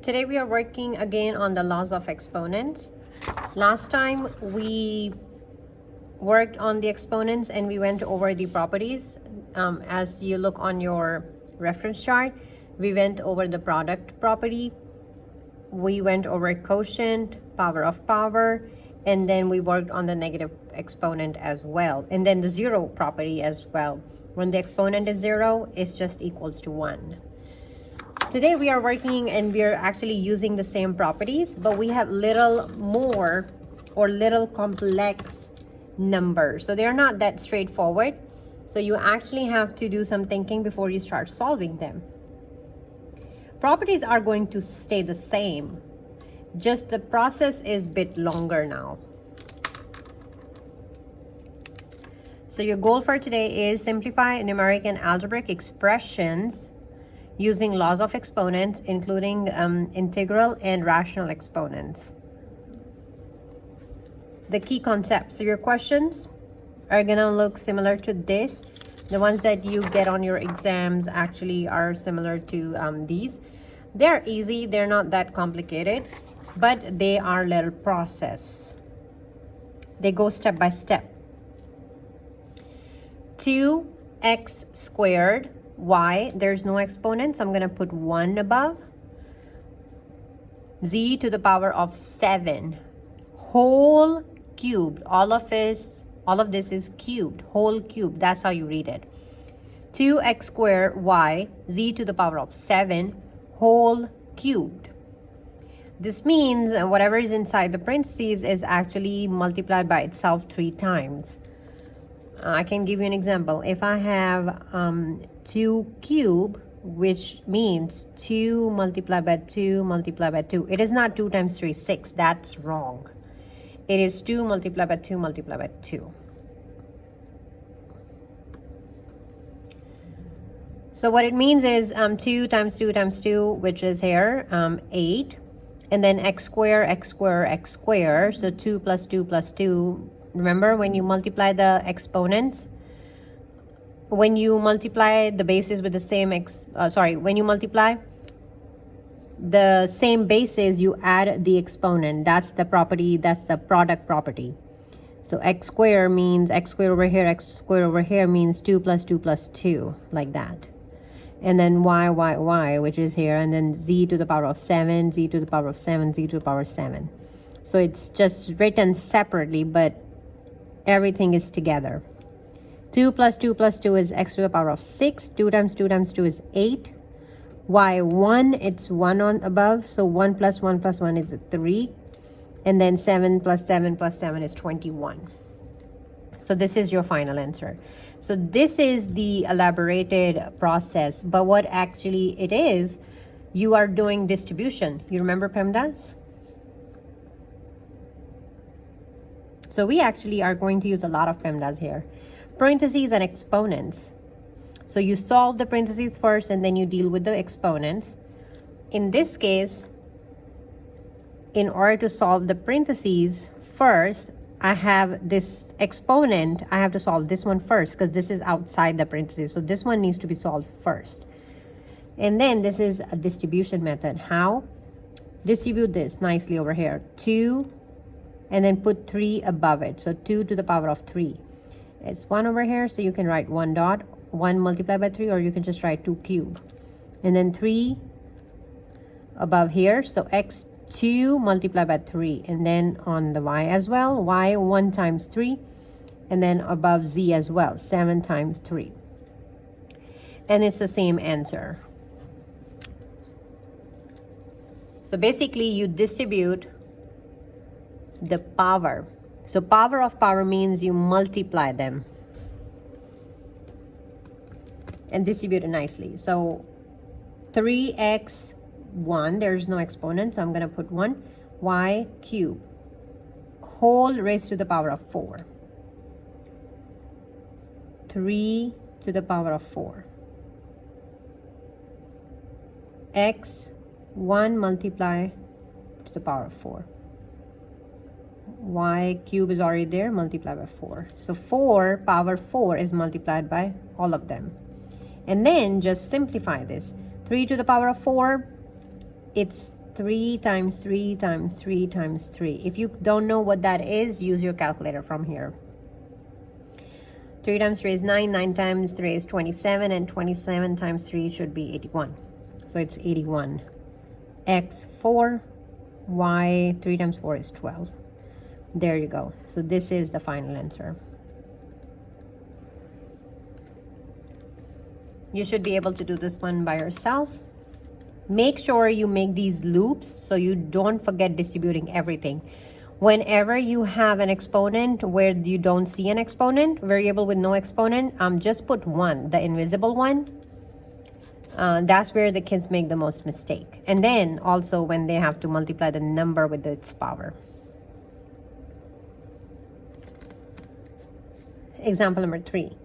Today we are working again on the laws of exponents. Last time we worked on the exponents and we went over the properties. As you look on your reference chart, we went over the product property, we went over quotient, power of power, and then we worked on the negative exponent as well, and then the zero property as well. When the exponent is 0, it's just equals to 1. Today we are working and we are actually using the same properties, but we have little more or little complex numbers. So they're not that straightforward. So you actually have to do some thinking before you start solving them. Properties are going to stay the same, just the process is a bit longer now. So your goal for today is simplify numeric and algebraic expressions using laws of exponents, including integral and rational exponents. The key concepts. So your questions are gonna look similar to this. The ones that you get on your exams actually are similar to these. They're easy, they're not that complicated, but they are little process. They go step by step. 2x squared y, there's no exponent, so I'm going to put 1 above. Z to the power of 7 whole cubed. All of this is cubed, whole cube. That's how you read it. 2x squared y, z to the power of 7 whole cubed. This means whatever is inside the parentheses is actually multiplied by itself 3 times. I can give you an example. If I have 2 cube, which means 2 multiplied by 2 multiplied by 2. It is not 2 times 3, 6. That's wrong. It is 2 multiplied by 2 multiplied by 2. So what it means is 2 times 2 times 2, which is here 8. And then x squared, x squared, x squared. So 2 plus 2 plus 2. Remember, when you multiply the exponents, when you multiply the bases with the same when you multiply the same bases, you add the exponent. That's the property, that's the product property. So x squared means x squared over here, x squared over here means 2 plus 2 plus 2, like that. And then y, which is here, and then z to the power of 7, z to the power of 7, z to the power of 7. So it's just written separately, but everything is together. 2 plus 2 plus 2 is x to the power of 6. 2 times 2 times 2 is 8. Y1, it's 1 on above. So 1 plus 1 plus 1 is 3. And then 7 plus 7 plus 7 is 21. So this is your final answer. So this is the elaborated process. But what actually it is, you are doing distribution. You remember PEMDAS? So we actually are going to use a lot of PEMDAS here. Parentheses and exponents. So you solve the parentheses first and then you deal with the exponents. In this case, in order to solve the parentheses first, I have this exponent. I have to solve this one first because this is outside the parentheses. So this one needs to be solved first. And then this is a distribution method. How? Distribute this nicely over here. 2, and then put 3 above it. So 2 to the power of 3. It's 1 over here, so you can write 1 dot, 1 multiplied by 3, or you can just write 2 cube. And then 3 above here, so x2 multiplied by 3. And then on the y as well, y 1 times 3. And then above z as well, 7 times 3. And it's the same answer. So basically, you distribute the power. So power of power means you multiply them and distribute it nicely. So 3x1, there's no exponent, so I'm going to put 1. Y cube whole raised to the power of 4. 3 to the power of 4. x1 multiply to the power of 4. Y cube is already there, multiply by 4. So 4 power 4 is multiplied by all of them. And then just simplify this. 3 to the power of 4, it's 3 times 3 times 3 times 3. If you don't know what that is, use your calculator from here. 3 times 3 is 9, 9 times 3 is 27, and 27 times 3 should be 81. So it's 81. X 4, Y 3 times 4 is 12. There you go. So this is the final answer. You should be able to do this one by yourself. Make sure you make these loops so you don't forget distributing everything. Whenever you have an exponent where you don't see an exponent, variable with no exponent, just put 1, the invisible one. That's where the kids make the most mistake. And then also when they have to multiply the number with its power. Example number 3.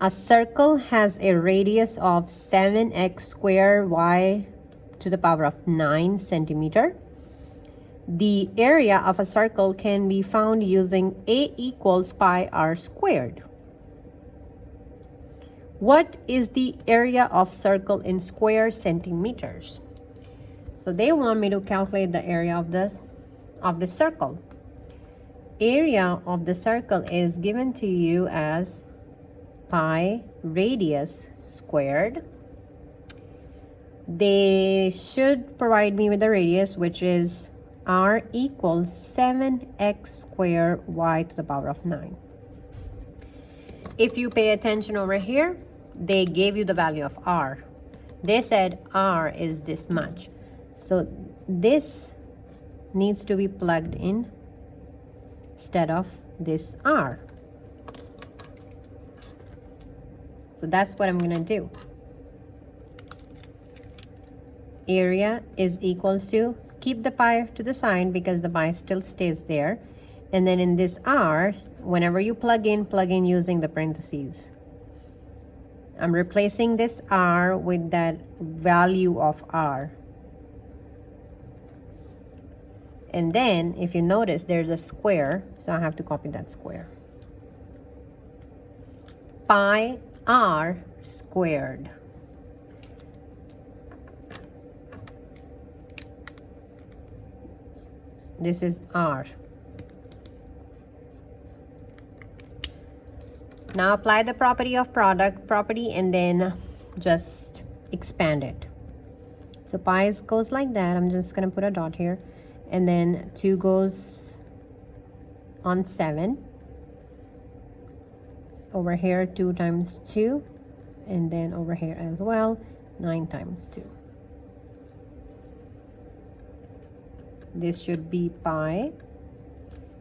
A circle has a radius of 7x squared y to the power of 9 centimeter. The area of a circle can be found using a equals pi r squared. What is the area of circle in square centimeters? So they want me to calculate the area of the circle. Area of the circle is given to you as pi radius squared. They should provide me with the radius, which is r equals 7x squared y to the power of 9. If you pay attention over here, they gave you the value of r. They said r is this much. So this needs to be plugged in instead of this r. So that's what I'm going to do. Area is equals to, keep the pi to the side because the pi still stays there. And then in this r, whenever you plug in using the parentheses. I'm replacing this r with that value of r. And then if you notice there's a square, so I have to copy that square. Pi r squared. This is r. Now apply the property of product property and then just expand it. So pi goes like that. I'm just going to put a dot here. And then 2 goes on 7. Over here 2 times 2. And then over here as well 9 times 2. This should be pi.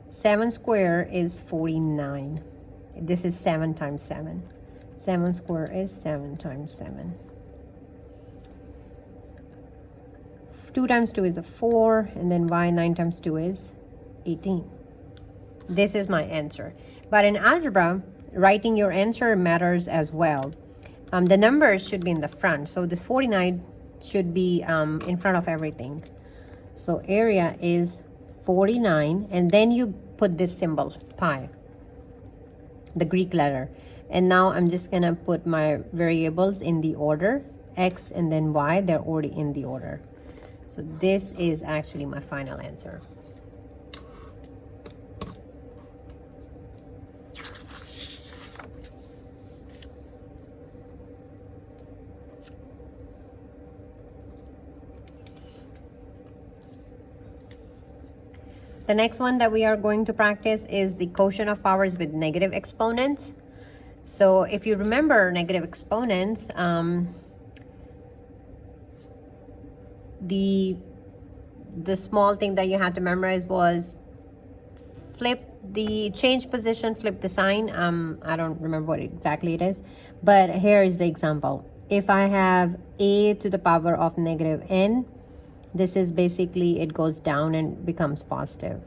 7 square is 49. This is 7 times 7. 7 square is 7 times 7. 2 times 2 is a 4. And then y 9 times 2 is 18. This is my answer. But in algebra, writing your answer matters as well. The numbers should be in the front. So this 49 should be in front of everything. So area is 49, and then you put this symbol, pi, the Greek letter. And now I'm just going to put my variables in the order, x and then y, they're already in the order. So this is actually my final answer. The next one that we are going to practice is the quotient of powers with negative exponents. So if you remember negative exponents, the small thing that you had to memorize was change position, flip the sign. I don't remember what exactly it is, but here is the example. If I have a to the power of negative n, this is basically it goes down and becomes positive.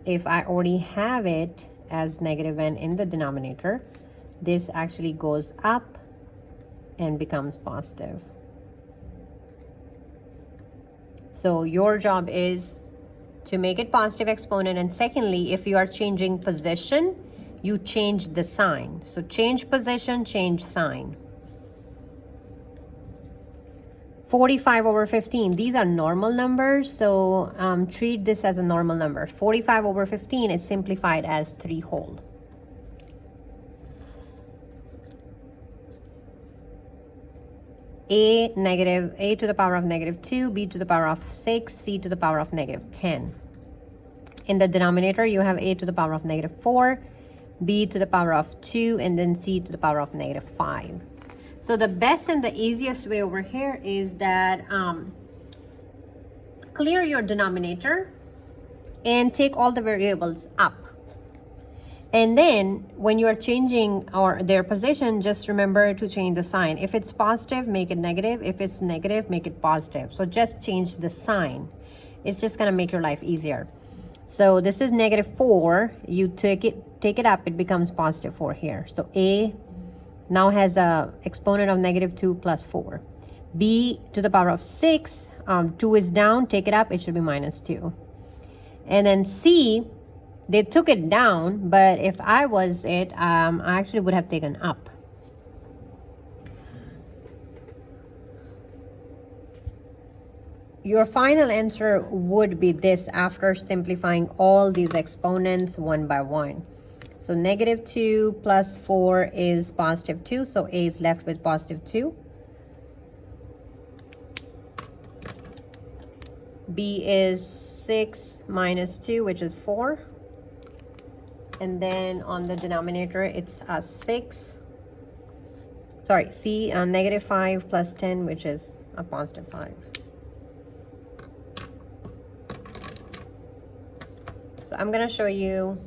If I already have it as negative n in the denominator, this actually goes up and becomes positive. So your job is to make it positive exponent, and secondly, if you are changing position, you change the sign. So change position, change sign. 45 over 15. These are normal numbers, so treat this as a normal number. 45 over 15 is simplified as 3 whole. A to the power of -2, b to the power of 6, c to the power of -10. In the denominator, you have a to the power of -4, b to the power of 2, and then c to the power of -5. So the best and the easiest way over here is that clear your denominator and take all the variables up. And then when you are changing or their position, just remember to change the sign. If it's positive, make it negative. If it's negative, make it positive. So just change the sign. It's just gonna make your life easier. So this is -4. You take it up, it becomes +4 here. So A now has a exponent of -2 plus 4. B to the power of 6, 2 is down, take it up, it should be -2. And then C, they took it down, but if I was it, I actually would have taken up. Your final answer would be this after simplifying all these exponents one by one. So -2 plus 4 is +2, so A is left with +2. B is 6 minus 2, which is 4. And then on the denominator, it's a 6. Sorry, C, -5 plus 10, which is a +5. So I'm going to show you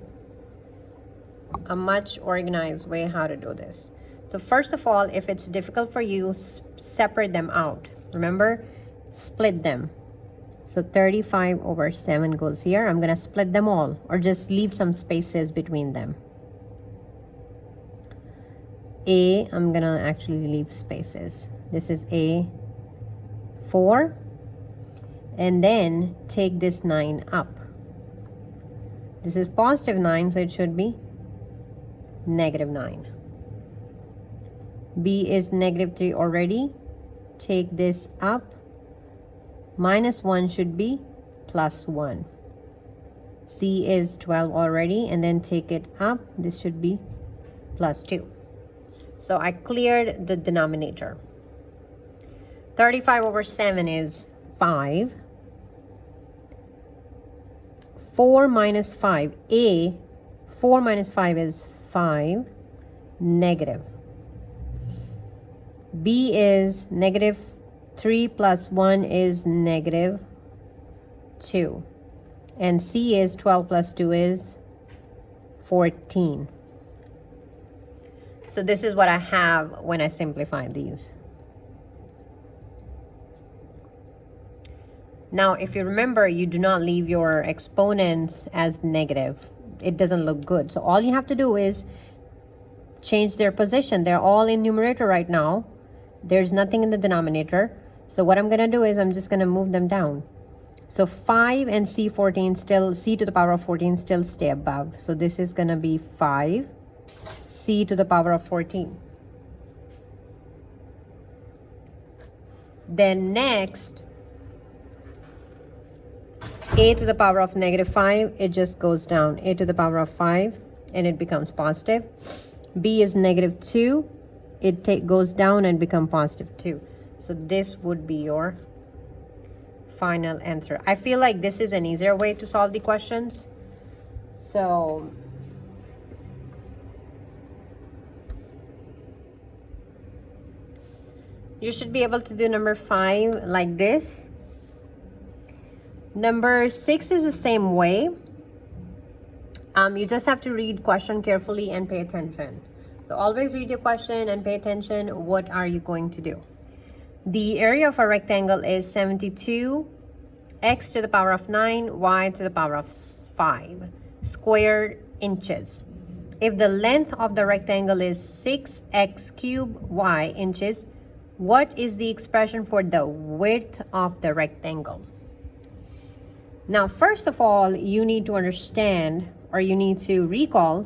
a much organized way how to do this. So first of all, if it's difficult for you, separate them out. Remember, split them. So 35 over 7 goes here. I'm going to split them all, or just leave some spaces between them. A, I'm going to actually leave spaces. This is A 4. And then take this 9 up. This is +9, so it should be -9. B is -3 already. Take this up. -1 should be +1. C is 12 already, and then take it up. This should be +2. So I cleared the denominator. 35 over 7 is 5. 4 minus 5. A, 4 minus 5 is 5. Negative. B is -3 plus 1 is -2. And C is 12 plus 2 is 14. So this is what I have when I simplify these. Now, if you remember, you do not leave your exponents as negative. It doesn't look good. So all you have to do is change their position. They're all in numerator right now. There's nothing in the denominator. So what I'm going to do is I'm just going to move them down. So 5 and C14 still, C to the power of 14 still stay above. So this is going to be 5, C to the power of 14. Then next, A to the power of -5, it just goes down. A to the power of 5, and it becomes positive. B is -2, it goes down and becomes +2. So this would be your final answer. I feel like this is an easier way to solve the questions. So you should be able to do number 5 like this. Number 6 is the same way. You just have to read question carefully and pay attention. So always read your question and pay attention. What are you going to do? The area of a rectangle is 72 x to the power of 9, y to the power of 5 square inches. If the length of the rectangle is 6x cubed y inches, what is the expression for the width of the rectangle? Now, first of all, you need to understand, or you need to recall,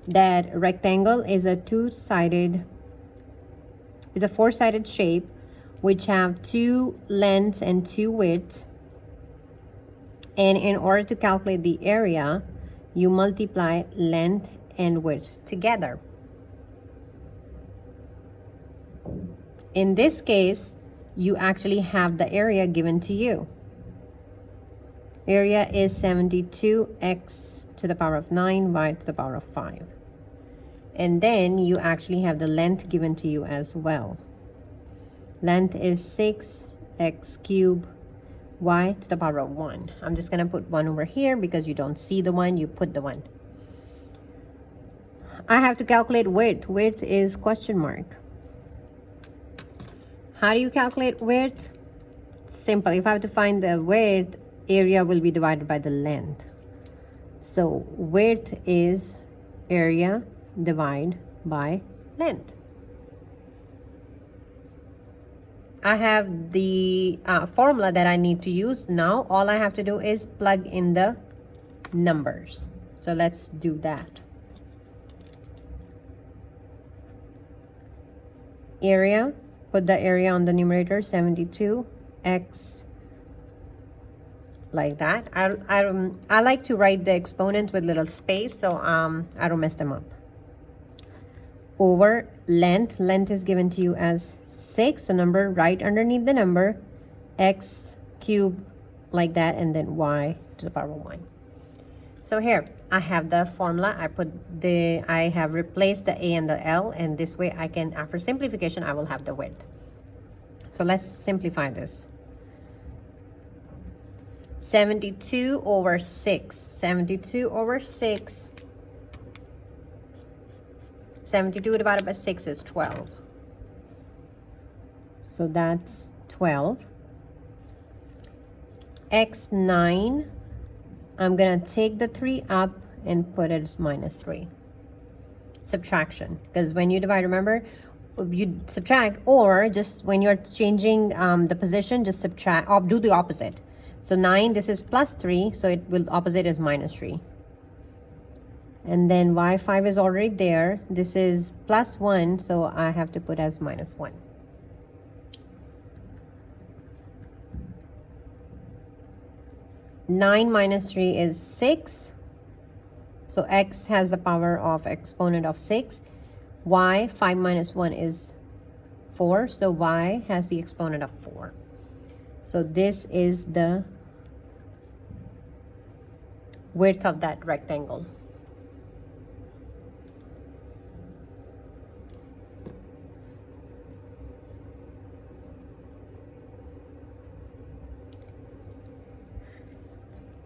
that rectangle is a four-sided shape which have 2 lengths and 2 widths. And in order to calculate the area, you multiply length and width together. In this case, you actually have the area given to you. Area is 72x to the power of 9, y to the power of 5. And then you actually have the length given to you as well. Length is 6x cubed, y to the power of 1. I'm just going to put 1 over here because you don't see the 1, you put the 1. I have to calculate width. Width is question mark. How do you calculate width? Simple. If I have to find the width, area will be divided by the length. So width is area divided by length. I have the formula that I need to use. Now all I have to do is plug in the numbers. So let's do that. Area, put the area on the numerator, 72x, like that. I like to write the exponents with little space, so I don't mess them up. Over length is given to you as 6, so number right underneath the number, x cubed, like that, and then y to the power of 1. So here I have the formula. I have replaced the a and the l, and this way I can, after simplification, I will have the width. So let's simplify this. 72 over 6. 72 over 6. 72 divided by 6 is 12. So that's 12. X9, I'm going to take the 3 up and put it as minus 3. Subtraction. Because when you divide, remember, you subtract, or just when you're changing the position, just subtract, or do the opposite. So 9, this is plus 3, so it will opposite is minus 3. And then y5 is already there. This is plus 1, so I have to put as minus 1. Nine minus 3 is 6. So x has the power of exponent of 6. Y, 5 minus 1 is 4. So y has the exponent of 4. So this is the width of that rectangle.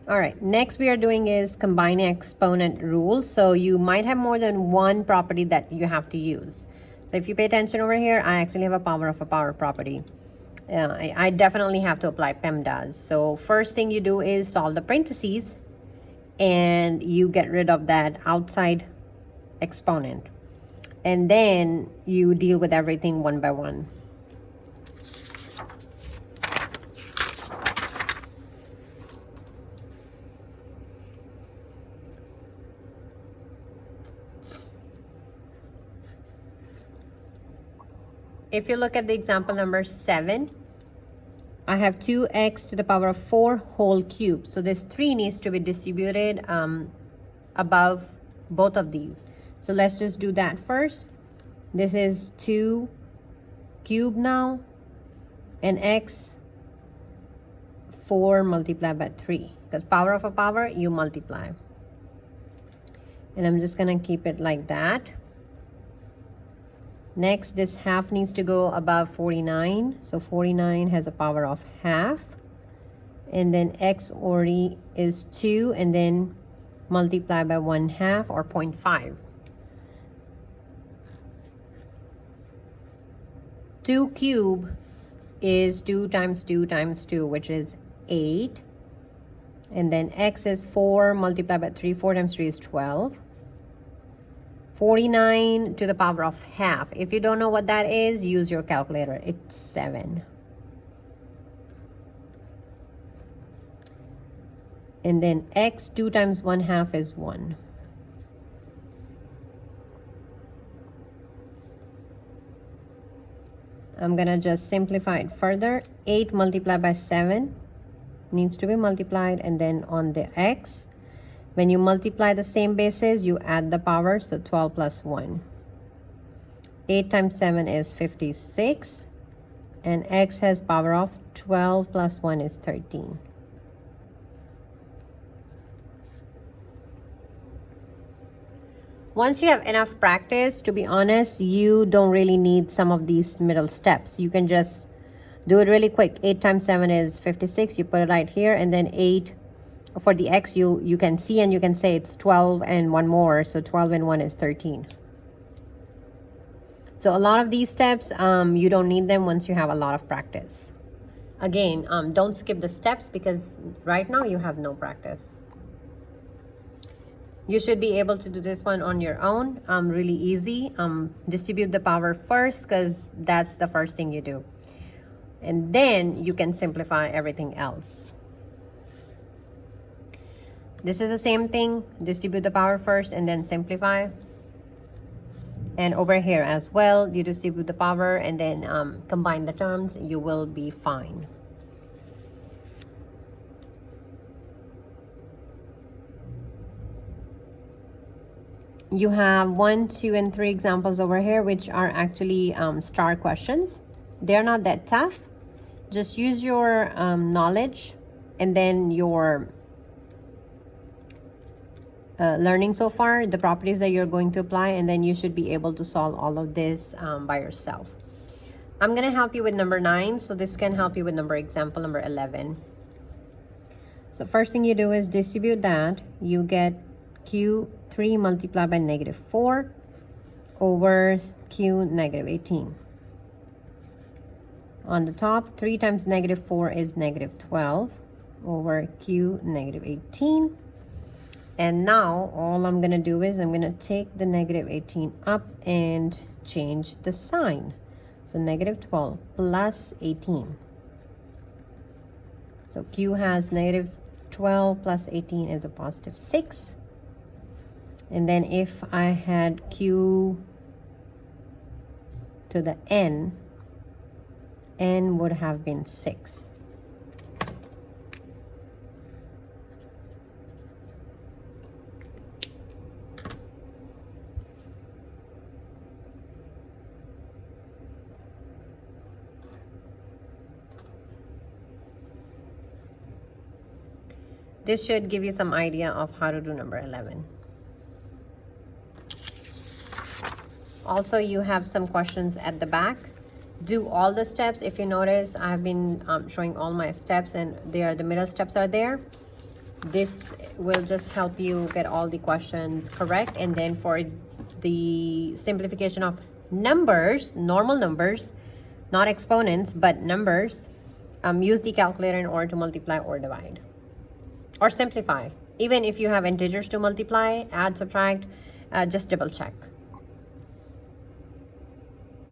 All right, next we are doing is combining exponent rule. So you might have more than one property that you have to use. So if you pay attention over here, I actually have a power of a power property. I definitely have to apply PEMDAS. So first thing you do is solve the parentheses, and you get rid of that outside exponent. And then you deal with everything one by one. If you look at the example number 7, I have 2x to the power of 4 whole cube. So this 3 needs to be distributed above both of these. So let's just do that first. This is 2 cubed now, and x 4 multiplied by 3. Because power of a power, you multiply. And I'm just going to keep it like that. Next, this half needs to go above 49. So 49 has a power of half. And then x already is 2, and then multiply by 1/2 or 0.5. 2 cubed is 2 times 2 times 2, which is 8. And then x is 4 multiplied by 3. 4 times 3 is 12. 49 to the power of half. If you don't know what that is, use your calculator. It's 7. And then x 2 times 1/2 is 1. I'm gonna just simplify it further. 8 multiplied by 7 needs to be multiplied, and then on the x, when you multiply the same bases, you add the power, so 12 plus 1. 8 times 7 is 56, and x has power of 12 plus 1 is 13. Once you have enough practice, to be honest, you don't really need some of these middle steps. You can just do it really quick. 8 times 7 is 56. You put it right here, and then 8 for the x, you can see and you can say it's 12 and one more. So 12 and 1 is 13. So a lot of these steps, you don't need them once you have a lot of practice. Again, don't skip the steps because right now you have no practice. You should be able to do this one on your own, really easy. Distribute the power first because that's the first thing you do. And then you can simplify everything else. This is the same thing. Distribute the power first and then simplify. And over here as well, you distribute the power and then combine the terms. You will be fine. You have 1, 2, and 3 examples over here, which are actually star questions. They're not that tough. Just use your knowledge and then your learning so far, the properties that you're going to apply, and then you should be able to solve all of this by yourself. I'm going to help you with number 9, so this can help you with example number 11. So first thing you do is distribute that. You get Q3 multiplied by -4 over Q -18. On the top, 3 times -4 is -12 over Q -18. And now all I'm going to do is I'm going to take the -18 up and change the sign. So -12 plus 18. So Q has -12 plus 18 is a positive 6. And then if I had Q to the N would have been 6. This should give you some idea of how to do number 11. Also, you have some questions at the back. Do all the steps. If you notice, I've been showing all my steps, and the middle steps are there. This will just help you get all the questions correct. And then for the simplification of numbers, normal numbers, not exponents, but numbers, use the calculator in order to multiply or divide. Or simplify. Even if you have integers to multiply, add, subtract, just double check.